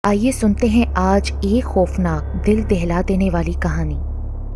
آئیے سنتے ہیں آج ایک خوفناک دل دہلا دینے والی کہانی۔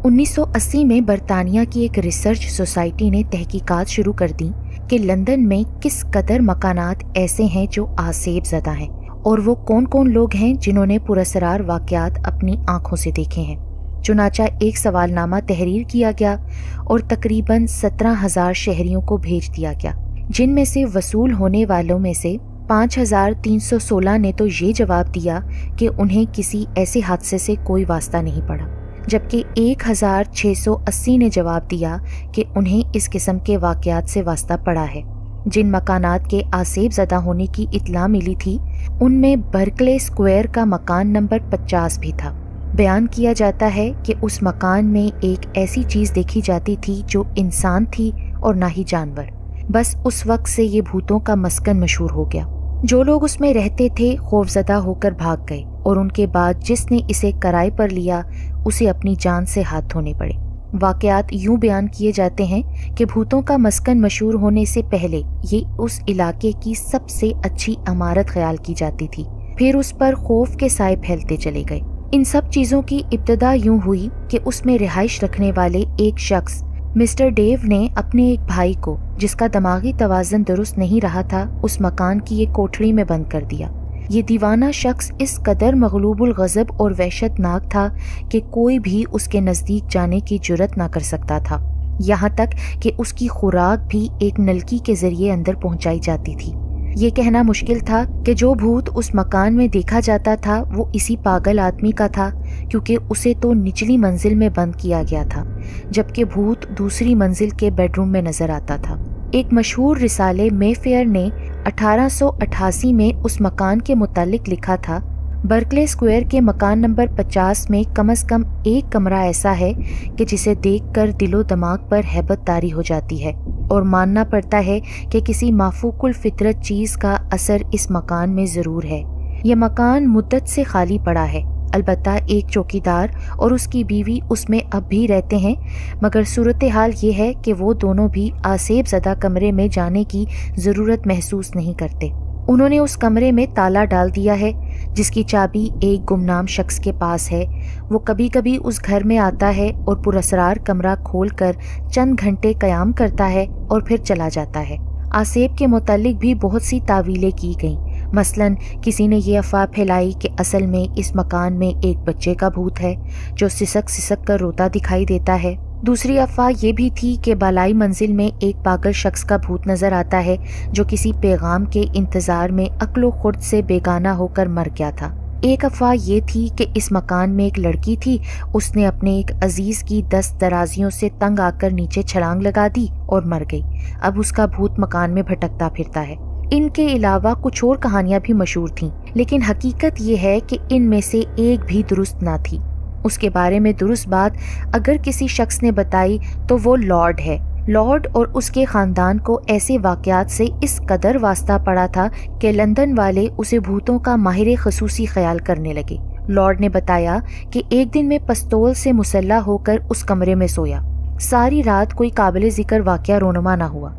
1980 میں برطانیہ کی ایک ریسرچ سوسائٹی نے تحقیقات شروع کر دی کہ لندن میں کس قدر مکانات ایسے ہیں جو آسیب زدہ ہیں، اور وہ کون کون لوگ ہیں جنہوں نے پراسرار واقعات اپنی آنکھوں سے دیکھے ہیں۔ چنانچہ ایک سوال نامہ تحریر کیا گیا اور تقریباً 17,000 شہریوں کو بھیج دیا گیا، جن میں سے وصول ہونے والوں میں سے 5,316 نے تو یہ جواب دیا کہ انہیں کسی ایسے حادثے سے کوئی واسطہ نہیں پڑا، جبکہ 1,680 نے جواب دیا کہ انہیں اس قسم کے واقعات سے واسطہ پڑا ہے۔ جن مکانات کے آسیب زدہ ہونے کی اطلاع ملی تھی ان میں برکلے اسکوائر کا مکان نمبر 50 بھی تھا۔ بیان کیا جاتا ہے کہ اس مکان میں ایک ایسی چیز دیکھی جاتی تھی جو انسان تھی اور نہ ہی جانور۔ بس اس وقت سے یہ بھوتوں کا مسکن مشہور ہو گیا۔ جو لوگ اس میں رہتے تھے خوفزدہ ہو کر بھاگ گئے، اور ان کے بعد جس نے اسے کرائے پر لیا اسے اپنی جان سے ہاتھ دھونے پڑے۔ واقعات یوں بیان کیے جاتے ہیں کہ بھوتوں کا مسکن مشہور ہونے سے پہلے یہ اس علاقے کی سب سے اچھی عمارت خیال کی جاتی تھی، پھر اس پر خوف کے سائے پھیلتے چلے گئے۔ ان سب چیزوں کی ابتدا یوں ہوئی کہ اس میں رہائش رکھنے والے ایک شخص مسٹر ڈیو نے اپنے ایک بھائی کو، جس کا دماغی توازن درست نہیں رہا تھا، اس مکان کی ایک کوٹھڑی میں بند کر دیا۔ یہ دیوانہ شخص اس قدر مغلوب الغضب اور وحشت ناک تھا کہ کوئی بھی اس کے نزدیک جانے کی جرت نہ کر سکتا تھا، یہاں تک کہ اس کی خوراک بھی ایک نلکی کے ذریعے اندر پہنچائی جاتی تھی۔ یہ کہنا مشکل تھا کہ جو بھوت اس مکان میں دیکھا جاتا تھا وہ اسی پاگل آدمی کا تھا، کیونکہ اسے تو نچلی منزل میں بند کیا گیا تھا، جبکہ بھوت دوسری منزل کے بیڈ روم میں نظر آتا تھا۔ ایک مشہور رسالے مے فیئر نے 1888 میں اس مکان کے متعلق لکھا تھا، برکلے اسکوائر کے مکان نمبر 50 میں کم از کم ایک کمرہ ایسا ہے کہ جسے دیکھ کر دل و دماغ پر ہیبت طاری ہو جاتی ہے، اور ماننا پڑتا ہے کہ کسی مافوق الفطرت چیز کا اثر اس مکان میں ضرور ہے۔ یہ مکان مدت سے خالی پڑا ہے، البتہ ایک چوکیدار اور اس کی بیوی اس میں اب بھی رہتے ہیں، مگر صورتحال یہ ہے کہ وہ دونوں بھی آسیب زدہ کمرے میں جانے کی ضرورت محسوس نہیں کرتے۔ انہوں نے اس کمرے میں تالا ڈال دیا ہے، جس کی چابی ایک گمنام شخص کے پاس ہے۔ وہ کبھی کبھی اس گھر میں آتا ہے اور پراسرار کمرہ کھول کر چند گھنٹے قیام کرتا ہے اور پھر چلا جاتا ہے۔ آسیب کے متعلق بھی بہت سی تعویلیں کی گئیں۔ مثلاً کسی نے یہ افواہ پھیلائی کہ اصل میں اس مکان میں ایک بچے کا بھوت ہے جو سسک سسک کر روتا دکھائی دیتا ہے۔ دوسری افواہ یہ بھی تھی کہ بالائی منزل میں ایک پاگل شخص کا بھوت نظر آتا ہے جو کسی پیغام کے انتظار میں عقل و خرد سے بیگانہ ہو کر مر گیا تھا۔ ایک افواہ یہ تھی کہ اس مکان میں ایک لڑکی تھی، اس نے اپنے ایک عزیز کی دست درازیوں سے تنگ آ کر نیچے چھلانگ لگا دی اور مر گئی، اب اس کا بھوت مکان میں بھٹکتا پھرتا ہے۔ ان کے علاوہ کچھ اور کہانیاں بھی مشہور تھیں، لیکن حقیقت یہ ہے کہ ان میں سے ایک بھی درست نہ تھی۔ اس کے بارے میں درست بات اگر کسی شخص نے بتائی تو وہ لارڈ ہے۔ لارڈ اور اس کے خاندان کو ایسے واقعات سے اس قدر واسطہ پڑا تھا کہ لندن والے اسے بھوتوں کا ماہر خصوصی خیال کرنے لگے۔ لارڈ نے بتایا کہ ایک دن میں پستول سے مسلح ہو کر اس کمرے میں سویا۔ ساری رات کوئی قابل ذکر واقعہ رونما نہ ہوا،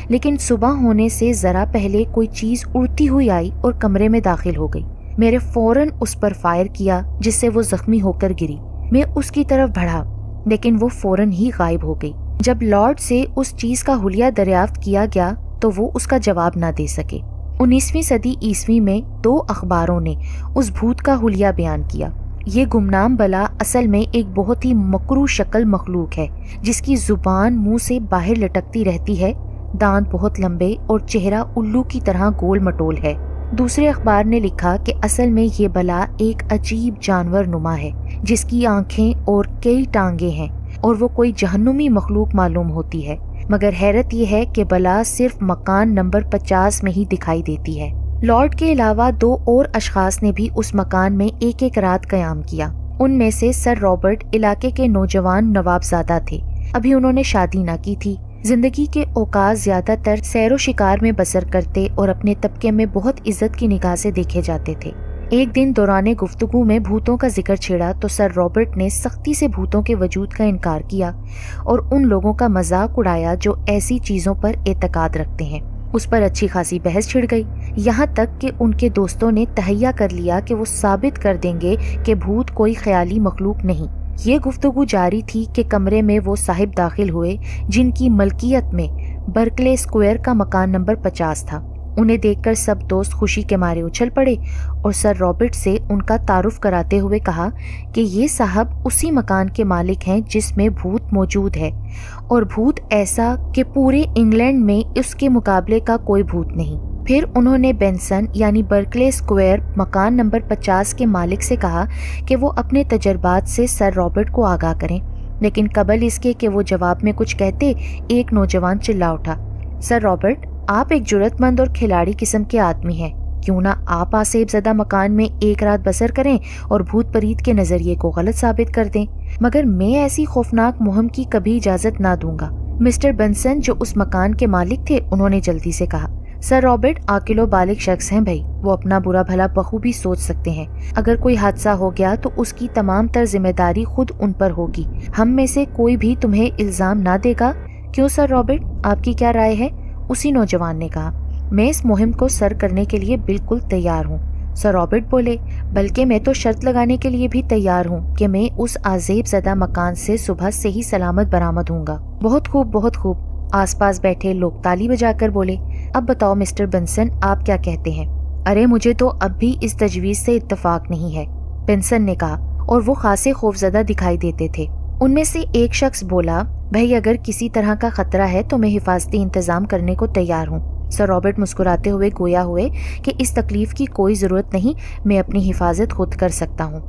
لیکن صبح ہونے سے ذرا پہلے کوئی چیز اڑتی ہوئی آئی اور کمرے میں داخل ہو گئی۔ میں نے فوراً اس پر فائر کیا جس سے وہ زخمی ہو کر گری۔ میں اس کی طرف بڑھا لیکن وہ فوراً ہی غائب ہو گئی۔ جب لارڈ سے اس چیز کا حلیہ دریافت کیا گیا تو وہ اس کا جواب نہ دے سکے۔ 19ویں صدی عیسوی میں 2 اخباروں نے اس بھوت کا حلیہ بیان کیا۔ یہ گمنام بلا اصل میں ایک بہت ہی مکروہ شکل مخلوق ہے جس کی زبان منہ سے باہر لٹکتی رہتی ہے، دانت بہت لمبے اور چہرہ الو کی طرح گول مٹول ہے۔ دوسرے اخبار نے لکھا کہ اصل میں یہ بلا ایک عجیب جانور نما ہے جس کی آنکھیں اور کئی ٹانگیں ہیں، اور وہ کوئی جہنمی مخلوق معلوم ہوتی ہے، مگر حیرت یہ ہے کہ بلا صرف مکان نمبر 50 میں ہی دکھائی دیتی ہے۔ لارڈ کے علاوہ 2 اور اشخاص نے بھی اس مکان میں ایک رات قیام کیا۔ ان میں سے سر رابرٹ علاقے کے نوجوان نواب زادہ تھے، ابھی انہوں نے شادی نہ کی تھی۔ زندگی کے اوقات زیادہ تر سیر و شکار میں بسر کرتے اور اپنے طبقے میں بہت عزت کی نگاہ سے دیکھے جاتے تھے۔ ایک دن دوران گفتگو میں بھوتوں کا ذکر چھیڑا تو سر رابرٹ نے سختی سے بھوتوں کے وجود کا انکار کیا اور ان لوگوں کا مذاق اڑایا جو ایسی چیزوں پر اعتقاد رکھتے ہیں۔ اس پر اچھی خاصی بحث چھڑ گئی۔ یہاں تک کہ ان کے دوستوں نے تہیہ کر لیا کہ وہ ثابت کر دیں گے کہ بھوت کوئی خیالی مخلوق نہیں۔ یہ گفتگو جاری تھی کہ کمرے میں وہ صاحب داخل ہوئے جن کی ملکیت میں برکلے اسکوائر کا مکان نمبر 50 تھا۔ انہیں دیکھ کر سب دوست خوشی کے مارے اچھل پڑے اور سر رابرٹ سے ان کا تعارف کراتے ہوئے کہا کہ یہ صاحب اسی مکان کے مالک ہیں جس میں بھوت موجود ہے، اور بھوت ایسا کہ پورے انگلینڈ میں اس کے مقابلے کا کوئی بھوت نہیں۔ پھر انہوں نے بینسن یعنی برکلے اسکوائر مکان نمبر 50 کے مالک سے کہا کہ وہ اپنے تجربات سے سر رابرٹ کو آگاہ کریں، لیکن قبل اس کے کہ وہ جواب میں کچھ کہتے، ایک نوجوان چلا اٹھا، سر رابرٹ، آپ ایک جرأت مند اور کھلاڑی قسم کے آدمی ہیں، کیوں نہ آپ آسیب زدہ مکان میں ایک رات بسر کریں اور بھوت پریت کے نظریے کو غلط ثابت کر دیں؟ مگر میں ایسی خوفناک مہم کی کبھی اجازت نہ دوں گا۔ مسٹر بنسن جو اس مکان کے مالک تھے، انہوں نے جلدی سے کہا، سر رابرٹ عاقل و بالغ شخص ہیں بھائی، وہ اپنا برا بھلا بخوبی سوچ سکتے ہیں۔ اگر کوئی حادثہ ہو گیا تو اس کی تمام تر ذمہ داری خود ان پر ہوگی، ہم میں سے کوئی بھی تمہیں الزام نہ دے گا۔ کیوں سر رابرٹ، آپ کی کیا رائے ہے؟ اسی نوجوان نے کہا، میں اس مہم کو سر کرنے کے لیے بالکل تیار ہوں۔ سر رابرٹ بولے، بلکہ میں تو شرط لگانے کے لیے بھی تیار ہوں کہ میں اس عذاب زدہ مکان سے صبح سے ہی سلامت برآمد ہوں گا۔ بہت خوب، بہت خوب۔ آس پاس بیٹھے لوگ تالی بجا کر بولے، اب بتاؤ مسٹر بنسن، آپ کیا کہتے ہیں؟ ارے مجھے تو اب بھی اس تجویز سے اتفاق نہیں ہے، بنسن نے کہا، اور وہ خاصے خوفزدہ دکھائی دیتے تھے۔ ان میں سے ایک شخص بولا، بھائی اگر کسی طرح کا خطرہ ہے تو میں حفاظتی انتظام کرنے کو تیار ہوں۔ سر رابرٹ مسکراتے ہوئے گویا ہوئے کہ اس تکلیف کی کوئی ضرورت نہیں، میں اپنی حفاظت خود کر سکتا ہوں۔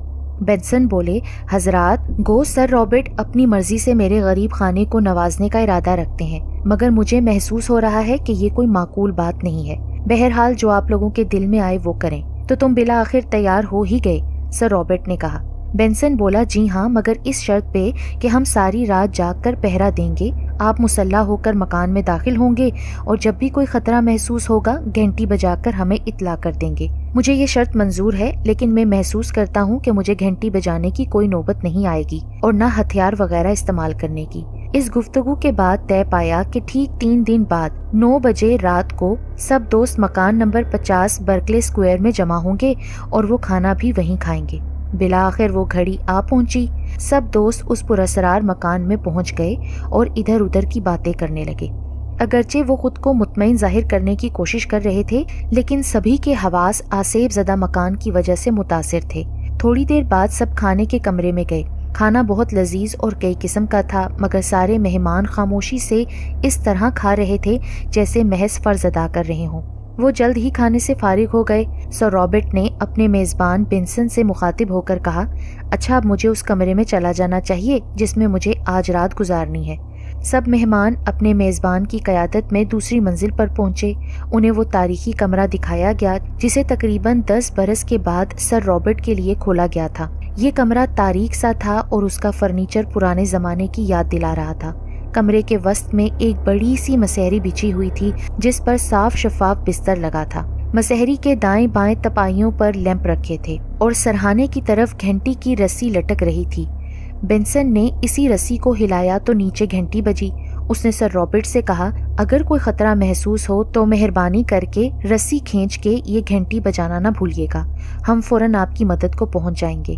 بینسن بولے، حضرات، گو سر رابرٹ اپنی مرضی سے میرے غریب خانے کو نوازنے کا ارادہ رکھتے ہیں، مگر مجھے محسوس ہو رہا ہے کہ یہ کوئی معقول بات نہیں ہے۔ بہرحال جو آپ لوگوں کے دل میں آئے وہ کریں۔ تو تم بالآخر تیار ہو ہی گئے؟ سر رابرٹ نے کہا۔ بینسن بولا، جی ہاں، مگر اس شرط پہ کہ ہم ساری رات جاگ کر پہرا دیں گے، آپ مسلح ہو کر مکان میں داخل ہوں گے، اور جب بھی کوئی خطرہ محسوس ہوگا گھنٹی بجا کر ہمیں اطلاع کر دیں گے۔ مجھے یہ شرط منظور ہے، لیکن میں محسوس کرتا ہوں کہ مجھے گھنٹی بجانے کی کوئی نوبت نہیں آئے گی اور نہ ہتھیار وغیرہ استعمال کرنے کی۔ اس گفتگو کے بعد طے پایا کہ ٹھیک 3 دن بعد 9 بجے رات کو سب دوست مکان نمبر 50 برکلے اسکوائر میں جمع ہوں گے اور وہ کھانا بھی وہیں کھائیں گے۔ بالآخر وہ گھڑی آ پہنچی، سب دوست اس پراسرار مکان میں پہنچ گئے اور ادھر ادھر کی باتیں کرنے لگے۔ اگرچہ وہ خود کو مطمئن ظاہر کرنے کی کوشش کر رہے تھے، لیکن سبھی کے حواس آسیب زدہ مکان کی وجہ سے متاثر تھے۔ تھوڑی دیر بعد سب کھانے کے کمرے میں گئے۔ کھانا بہت لذیذ اور کئی قسم کا تھا، مگر سارے مہمان خاموشی سے اس طرح کھا رہے تھے جیسے محض فرض ادا کر رہے ہوں۔ وہ جلد ہی کھانے سے فارغ ہو گئے۔ سر رابرٹ نے اپنے میزبان بنسن سے مخاطب ہو کر کہا، اچھا اب مجھے اس کمرے میں چلا جانا چاہیے جس میں مجھے آج رات گزارنی ہے۔ سب مہمان اپنے میزبان کی قیادت میں دوسری منزل پر پہنچے۔ انہیں وہ تاریخی کمرہ دکھایا گیا جسے تقریباً 10 برس کے بعد سر رابرٹ کے لیے کھولا گیا تھا۔ یہ کمرہ تاریک سا تھا اور اس کا فرنیچر پرانے زمانے کی یاد دلا رہا تھا۔ کمرے کے وسط میں ایک بڑی سی مسہری بچھی ہوئی تھی جس پر صاف شفاف بستر لگا تھا۔ مسہری کے دائیں بائیں تپائیوں پر لیمپ رکھے تھے اور سرہانے کی طرف گھنٹی کی رسی لٹک رہی تھی۔ بینسن نے اسی رسی کو ہلایا تو نیچے گھنٹی بجی۔ اس نے سر رابرٹ سے کہا، اگر کوئی خطرہ محسوس ہو تو مہربانی کر کے رسی کھینچ کے یہ گھنٹی بجانا نہ بھولیے گا، ہم فوراً آپ کی مدد کو پہنچ جائیں گے۔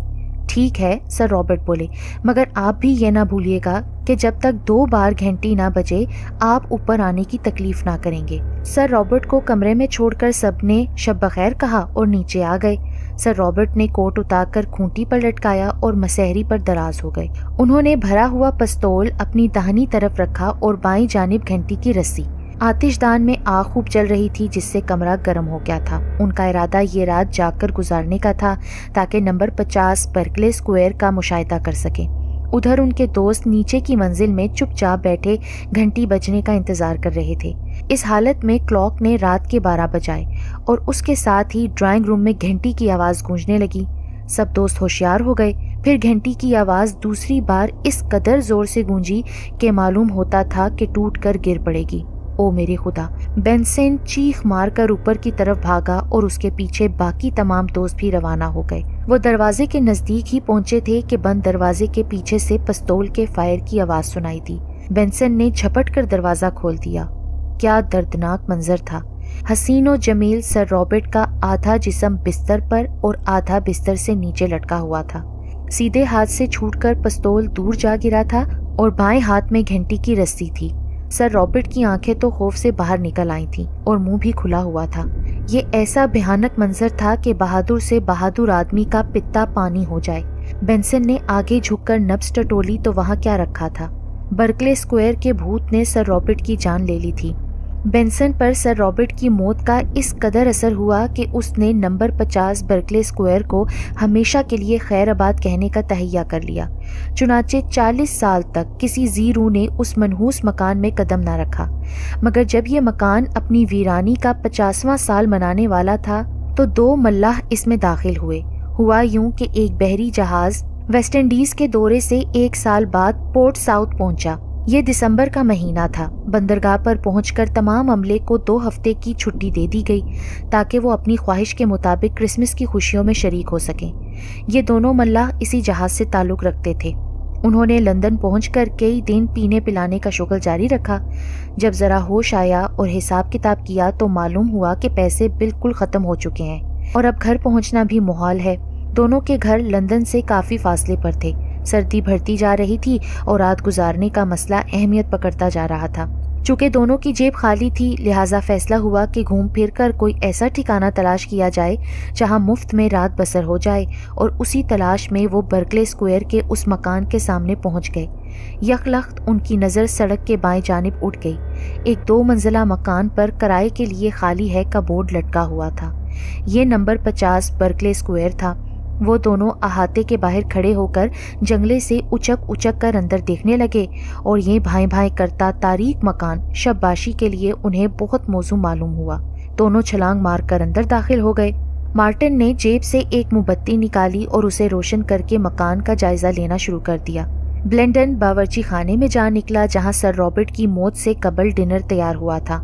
ٹھیک ہے، سر رابرٹ بولے، مگر آپ بھی یہ نہ بھولیے گا کہ جب تک 2 بار گھنٹی نہ بجے آپ اوپر آنے کی تکلیف نہ کریں گے۔ سر رابرٹ کو کمرے میں چھوڑ کر سب نے شب بخیر کہا اور نیچے آ گئے۔ سر رابرٹ نے کوٹ اتار کر کھونٹی پر لٹکایا اور مسہری پر دراز ہو گئے۔ انہوں نے بھرا ہوا پستول اپنی داہنی طرف رکھا اور بائیں جانب گھنٹی کی رسی۔ آتش دان میں آگ خوب جل رہی تھی جس سے کمرہ گرم ہو گیا تھا۔ ان کا ارادہ یہ رات جاگ کر گزارنے کا تھا تاکہ نمبر 50 برکلے اسکوائر کا مشاہدہ کر سکیں۔ ادھر ان کے دوست نیچے کی منزل میں چپ چاپ بیٹھے گھنٹی بجنے کا انتظار کر رہے تھے۔ اس حالت میں کلاک نے رات کے 12 بجائے اور اس کے ساتھ ہی ڈرائنگ روم میں گھنٹی کی آواز گونجنے لگی۔ سب دوست ہوشیار ہو گئے۔ پھر گھنٹی کی آواز دوسری بار اس قدر زور سے گونجی کہ معلوم ہوتا تھا کہ ٹوٹ کر گر پڑے گی۔ او میرے خدا! بینسن چیخ مار کر اوپر کی طرف بھاگا اور اس کے پیچھے باقی تمام دوست بھی روانہ ہو گئے۔ وہ دروازے کے نزدیک ہی پہنچے تھے کہ بند دروازے کے پیچھے سے پستول کے فائر کی آواز سنائی دی۔ بینسن نے جھپٹ کر دروازہ کھول دیا۔ کیا دردناک منظر تھا! حسین و جمیل سر رابرٹ کا آدھا جسم بستر پر اور آدھا بستر سے نیچے لٹکا ہوا تھا۔ سیدھے ہاتھ سے چھوٹ کر پستول دور جا گرا تھا اور بائیں ہاتھ میں گھنٹی کی رسی تھی۔ سر رابرٹ کی آنکھیں تو خوف سے باہر نکل آئی تھیں اور منہ بھی کھلا ہوا تھا۔ یہ ایسا بھیانک منظر تھا کہ بہادر سے بہادر آدمی کا پتا پانی ہو جائے۔ بینسن نے آگے جھک کر نبض ٹٹولی تو وہاں کیا رکھا تھا؟ برکلے اسکوائر کے بھوت نے سر رابرٹ کی جان لے لی تھی۔ بینسن پر سر رابرٹ کی موت کا اس قدر اثر ہوا کہ اس نے نمبر 50 برکلے اسکوائر کو ہمیشہ کے لیے خیر آباد کہنے کا تہیہ کر لیا۔ چنانچہ 40 سال تک کسی زی روح نے اس منحوس مکان میں قدم نہ رکھا، مگر جب یہ مکان اپنی ویرانی کا 50واں سال منانے والا تھا تو 2 ملاح اس میں داخل ہوئے۔ ہوا یوں کہ ایک بحری جہاز ویسٹ انڈیز کے دورے سے 1 سال بعد پورٹ ساؤتھ پہنچا۔ یہ دسمبر کا مہینہ تھا۔ بندرگاہ پر پہنچ کر تمام عملے کو 2 ہفتے کی چھٹی دے دی گئی تاکہ وہ اپنی خواہش کے مطابق کرسمس کی خوشیوں میں شریک ہو سکیں۔ یہ دونوں ملاح اسی جہاز سے تعلق رکھتے تھے۔ انہوں نے لندن پہنچ کر کئی دن پینے پلانے کا شغل جاری رکھا۔ جب ذرا ہوش آیا اور حساب کتاب کیا تو معلوم ہوا کہ پیسے بالکل ختم ہو چکے ہیں اور اب گھر پہنچنا بھی محال ہے۔ دونوں کے گھر لندن سے کافی فاصلے پر تھے۔ سردی بڑھتی جا رہی تھی اور رات گزارنے کا مسئلہ اہمیت پکڑتا جا رہا تھا۔ چونکہ دونوں کی جیب خالی تھی، لہٰذا فیصلہ ہوا کہ گھوم پھر کر کوئی ایسا ٹھکانہ تلاش کیا جائے جہاں مفت میں رات بسر ہو جائے، اور اسی تلاش میں وہ برکلے اسکوائر کے اس مکان کے سامنے پہنچ گئے۔ یکلخت ان کی نظر سڑک کے بائیں جانب اٹھ گئی۔ ایک 2 منزلہ مکان پر کرائے کے لیے خالی ہے کا بورڈ لٹکا ہوا تھا۔ یہ نمبر 50 برکلے اسکوائر تھا۔ وہ دونوں احاطے کے باہر کھڑے ہو کر جنگلے سے اچک اچک کر اندر دیکھنے لگے، اور یہ بھائیں بھائیں کرتا تاریک مکان شب باشی کے لیے انہیں بہت موزوں معلوم ہوا۔ دونوں چھلانگ مار کر اندر داخل ہو گئے۔ مارٹن نے جیب سے ایک موم بتی نکالی اور اسے روشن کر کے مکان کا جائزہ لینا شروع کر دیا۔ بلینڈن باورچی خانے میں جا نکلا جہاں سر رابرٹ کی موت سے قبل ڈنر تیار ہوا تھا۔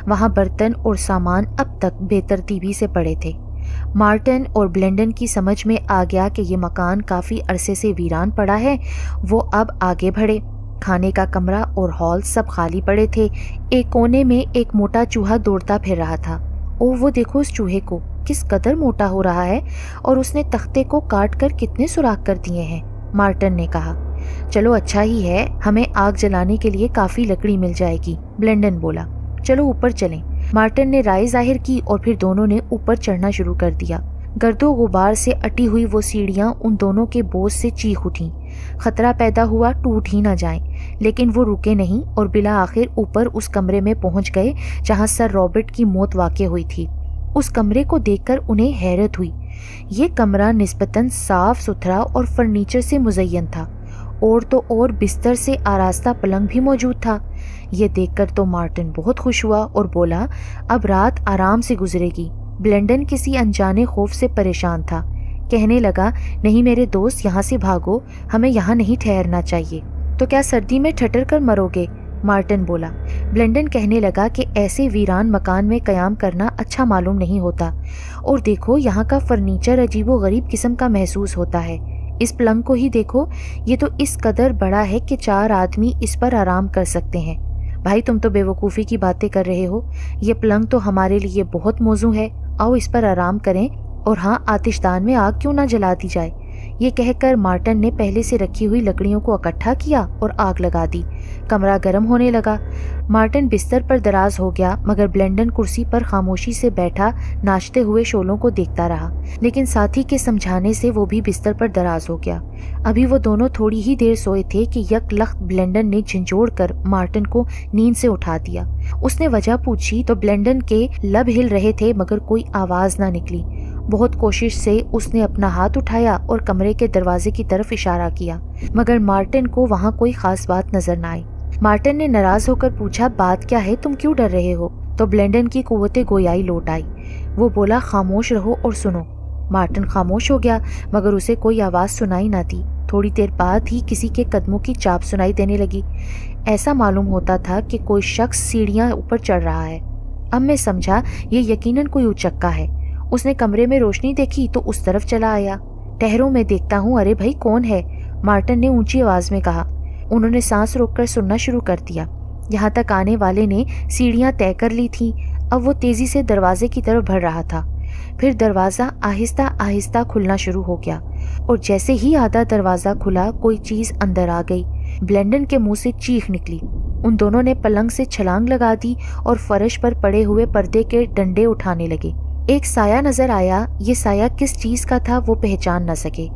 وہاں برتن اور سامان اب تک بے ترتیبی سے پڑے تھے۔ مارٹن اور بلینڈن کی سمجھ میں آ گیا کہ یہ مکان کافی عرصے سے ویران پڑا ہے۔ وہ اب آگے بڑھے۔ کھانے کا کمرہ اور ہال سب خالی پڑے تھے۔ ایک کونے میں ایک موٹا چوہا دوڑتا پھر رہا تھا۔ اوہ، وہ دیکھو اس چوہے کو، کس قدر موٹا ہو رہا ہے، اور اس نے تختے کو کاٹ کر کتنے سوراخ کر دیے ہیں، مارٹن نے کہا۔ چلو اچھا ہی ہے، ہمیں آگ جلانے کے لیے کافی لکڑی مل جائے گی، بلینڈن بولا۔ چلو اوپر چلیں، مارٹن نے رائے ظاہر کی، اور پھر دونوں نے اوپر چڑھنا شروع کر دیا۔ گرد و غبار سے اٹی ہوئی وہ سیڑھیاں ان دونوں کے بوجھ سے چیخ اٹھیں۔ خطرہ پیدا ہوا ٹوٹ ہی نہ جائیں، لیکن وہ رکے نہیں اور بالآخر اوپر اس کمرے میں پہنچ گئے جہاں سر رابرٹ کی موت واقع ہوئی تھی۔ اس کمرے کو دیکھ کر انہیں حیرت ہوئی۔ یہ کمرہ نسبتاً صاف ستھرا اور فرنیچر سے مزین تھا، اور تو اور بستر سے آراستہ پلنگ بھی موجود تھا۔ یہ دیکھ کر تو مارٹن بہت خوش ہوا اور بولا، اب رات آرام سے گزرے گی۔ بلینڈن کسی انجانے خوف سے پریشان تھا۔ کہنے لگا، نہیں میرے دوست، یہاں سے بھاگو، ہمیں یہاں نہیں ٹھہرنا چاہیے۔ تو کیا سردی میں ٹھٹر کر مرو گے؟ مارٹن بولا۔ بلینڈن کہنے لگا کہ ایسے ویران مکان میں قیام کرنا اچھا معلوم نہیں ہوتا، اور دیکھو یہاں کا فرنیچر عجیب و غریب قسم کا محسوس ہوتا ہے۔ اس پلنگ کو ہی دیکھو، یہ تو اس قدر بڑا ہے کہ 4 آدمی اس پر آرام کر سکتے ہیں۔ بھائی تم تو بے وقوفی کی باتیں کر رہے ہو، یہ پلنگ تو ہمارے لیے بہت موزوں ہے، آؤ اس پر آرام کریں، اور ہاں آتش دان میں آگ کیوں نہ جلا دی جائے۔ یہ کہہ کر مارٹن نے پہلے سے رکھی ہوئی لکڑیوں کو اکٹھا کیا اور آگ لگا دی۔ کمرہ گرم ہونے لگا۔ مارٹن بستر پر دراز ہو گیا، مگر بلینڈن کرسی پر خاموشی سے بیٹھا ناچتے ہوئے شعلوں کو دیکھتا رہا، لیکن ساتھی کے سمجھانے سے وہ بھی بستر پر دراز ہو گیا۔ ابھی وہ دونوں تھوڑی ہی دیر سوئے تھے کہ یک لخت بلینڈن نے جھنجھوڑ کر مارٹن کو نیند سے اٹھا دیا۔ اس نے وجہ پوچھی تو بلینڈن کے لب ہل رہے تھے، مگر کوئی آواز نہ نکلی۔ بہت کوشش سے اس نے اپنا ہاتھ اٹھایا اور کمرے کے دروازے کی طرف اشارہ کیا، مگر مارٹن کو وہاں کوئی خاص بات نظر نہ آئی۔ مارٹن نے ناراض ہو کر پوچھا، بات کیا ہے، تم کیوں ڈر رہے ہو؟ تو بلینڈن کی قوت گویائی لوٹ آئی۔ وہ بولا، خاموش رہو اور سنو۔ مارٹن خاموش ہو گیا، مگر اسے کوئی آواز سنائی نہ دی۔ تھوڑی دیر بعد ہی کسی کے قدموں کی چاپ سنائی دینے لگی۔ ایسا معلوم ہوتا تھا کہ کوئی شخص سیڑھیاں اوپر چڑھ رہا ہے۔ اب میں سمجھا یہ یقیناً کوئی اچکا ہے۔ اس نے کمرے میں روشنی دیکھی تو اس طرف چلا آیا۔ ٹھہرو میں دیکھتا ہوں۔ ارے بھائی کون ہے؟ مارٹن نے اونچی آواز میں کہا۔ انہوں نے سانس روک کر سننا شروع کر دیا۔ یہاں تک آنے والے نے سیڑھیاں طے کر لی تھیں۔ اب وہ تیزی سے دروازے کی طرف بڑھ رہا تھا۔ پھر دروازہ آہستہ آہستہ کھلنا شروع ہو گیا اور جیسے ہی آدھا دروازہ کھلا کوئی چیز اندر آ گئی۔ بلینڈن کے منہ سے چیخ نکلی۔ ان دونوں نے پلنگ سے چھلانگ لگا دی اور فرش پر پڑے ہوئے پردے کے ڈنڈے اٹھانے لگے۔ ایک سایہ نظر آیا۔ یہ سایہ کس چیز کا تھا وہ پہچان نہ سکے۔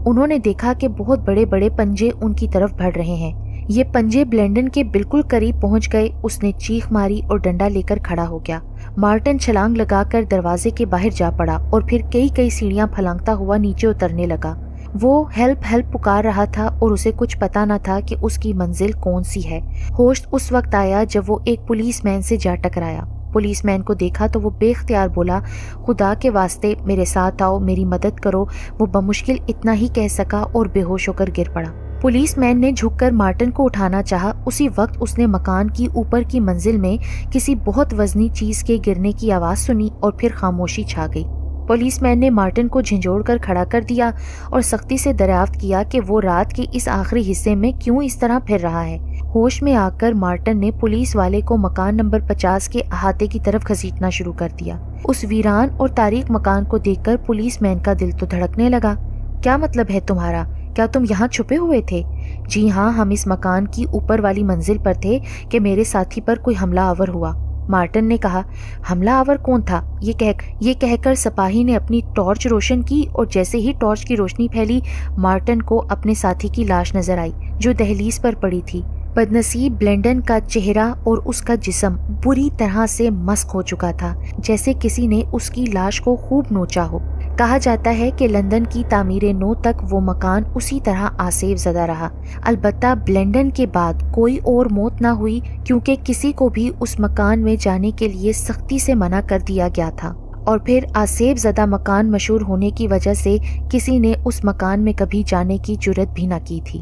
انہوں نے دیکھا کہ بہت بڑے بڑے پنجے ان کی طرف بڑھ رہے ہیں۔ یہ پنجے بلینڈن کے بالکل قریب پہنچ گئے۔ اس نے چیخ ماری اور ڈنڈا لے کر کھڑا ہو گیا۔ مارٹن چھلانگ لگا کر دروازے کے باہر جا پڑا اور پھر کئی سیڑھیاں پھلانگتا ہوا نیچے اترنے لگا۔ وہ ہیلپ ہیلپ پکار رہا تھا اور اسے کچھ پتا نہ تھا کہ اس کی منزل کون سی ہے۔ ہوش اس وقت آیا جب وہ ایک پولیس مین سے جا ٹکرایا۔ پولیس مین کو دیکھا تو وہ بے اختیار بولا، خدا کے واسطے میرے ساتھ آؤ، میری مدد کرو۔ وہ بمشکل اتنا ہی کہہ سکا اور بے ہوش ہو کر گر پڑا۔ پولیس مین نے جھک کر مارٹن کو اٹھانا چاہا۔ اسی وقت اس نے مکان کی اوپر کی منزل میں کسی بہت وزنی چیز کے گرنے کی آواز سنی اور پھر خاموشی چھا گئی۔ پولیس مین نے مارٹن کو جھنجھوڑ کر کھڑا کر دیا اور سختی سے دریافت کیا کہ وہ رات کے اس آخری حصے میں کیوں اس طرح پھر رہا ہے۔ ہوش میں آ کر مارٹن نے پولیس والے کو مکان نمبر 50 کے احاطے کی طرف گھسیٹنا شروع کر دیا۔ اس ویران اور تاریک مکان کو دیکھ کر پولیس مین کا دل تو دھڑکنے لگا۔ کیا مطلب ہے تمہارا؟ کیا تم یہاں چھپے ہوئے تھے؟ جی ہاں، ہم اس مکان کی اوپر والی منزل پر تھے کہ میرے ساتھی پر کوئی حملہ آور ہوا۔ مارٹن نے کہا۔ حملہ آور کون تھا؟ یہ کہہ کر سپاہی نے اپنی ٹارچ روشن کی اور جیسے ہی ٹارچ کی روشنی پھیلی مارٹن کو اپنے ساتھی کی لاش نظر آئی جو دہلیز پر پڑی تھی۔ بدنصیب بلینڈن کا چہرہ اور اس کا جسم بری طرح سے مسخ ہو چکا تھا، جیسے کسی نے اس کی لاش کو خوب نوچا ہو۔ کہا جاتا ہے کہ لندن کی تعمیر نو تک وہ مکان اسی طرح آسیب زدہ رہا۔ البتہ بلینڈن کے بعد کوئی اور موت نہ ہوئی کیونکہ کسی کو بھی اس مکان میں جانے کے لیے سختی سے منع کر دیا گیا تھا، اور پھر آسیب زدہ مکان مشہور ہونے کی وجہ سے کسی نے اس مکان میں کبھی جانے کی جرت بھی نہ کی تھی۔